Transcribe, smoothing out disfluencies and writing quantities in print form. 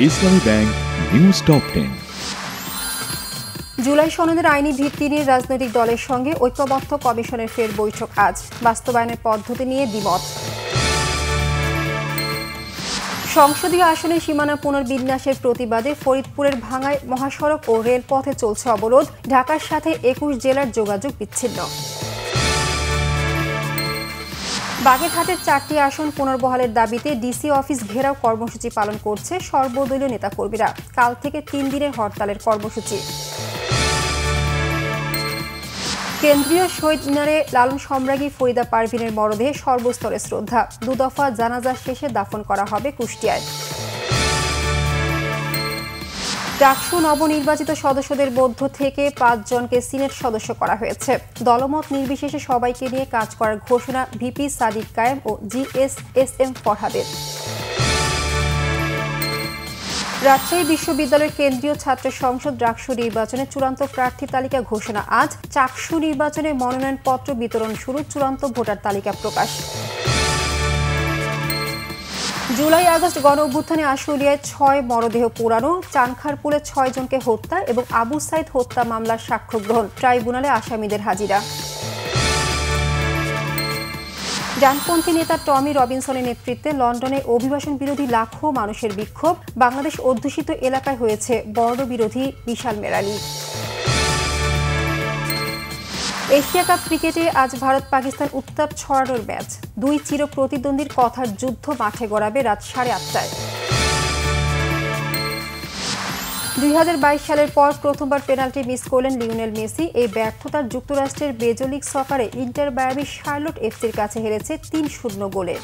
ইসলামী bank news top 10। July সনদের আইনি ভিত্তি নিয়ে রাজনৈতিক দলের সঙ্গে ঐক্যবদ্ধ কমিশনের ফের বৈঠক আজ, বাস্তবায়নের পদ্ধতি নিয়ে দ্বিমত। সংসদীয় আসনের সীমানা পুনর্বিন্যাসের প্রতিবাদে ফরিদপুরের ভাঙ্গায় মহাসড়ক ও রেলপথে চলছে অবরোধ, ঢাকার সাথে 21 জেলার যোগাযোগ বিচ্ছিন্ন। বাগেরহাটের 4টি আসন পুনর্বহালের দাবিতে ডিসি অফিস ঘেরাও কর্মসূচি পালন করছে সর্বদলীয় নেতাকর্মীরা। কাল থেকে 3 দিনের হরতালের কর্মসূচি। কেন্দ্রীয় শহীদ মিনারে লালন সম্রাজ্ঞী ফরিদা পারভিনের মরদেহে সর্বস্তরে শ্রদ্ধা। 2 দফা জানাজা শেষে দাফন করা হবে কুষ্টিয়ায়। ডাকসু নবনির্বাচিত সদস্যদের মধ্য থেকে 5 জনকে সিনেট সদস্য করা হয়েছে। দলমত নির্বিশেষে সবাইকে নিয়ে কাজ করার ঘোষণা ভিপি সাদিক কায়েম ও জিএসএসএম ফরহাদের। রাজশাহী বিশ্ববিদ্যালয়ের কেন্দ্রীয় ছাত্র সংসদ ডাকসু নির্বাচনে চূড়ান্ত প্রার্থী তালিকা ঘোষণা আজ। চাকসু নির্বাচনে মনোনয়নপত্র বিতরণ শুরু, চূড়ান্ত ভোটার তালিকা প্রকাশ। জুলাই আগস্ট গণ অভ্যুত্থানে আশুলিয়ায় 6 মরদেহ পোড়ানো, চানখারপুলে 6 জনকে হত্যা এবং আবু সাইদ হত্যা মামলার সাক্ষ্য গ্রহণ, ট্রাইব্যুনালে আসামিদের হাজিরা। ডানপন্থী নেতা টমি রবিনসনের নেতৃত্বে লন্ডনে অভিবাসন বিরোধী লাখো মানুষের বিক্ষোভ, বাংলাদেশ অধ্যুষিত এলাকায় হয়েছে বর্ণবিরোধী বিশাল মেরালি। এশিয়া কাপ ক্রিকেটে আজ ভারত পাকিস্তান উত্তাপ ছড়ানোর ম্যাচ। 2 চির প্রতিদ্বন্দ্বীর কথার যুদ্ধ মাঠে গড়াবে রাত 8:30টায়। 2022 সালের পর প্রথমবার পেনাল্টি মিস করলেন লিওনেল মেসি। এই ব্যর্থতার যুক্তরাষ্ট্রের মেজর লিগ সকারে ইন্টার মায়ামি শার্লট এফসির কাছে হেরেছে 3-0 গোলে।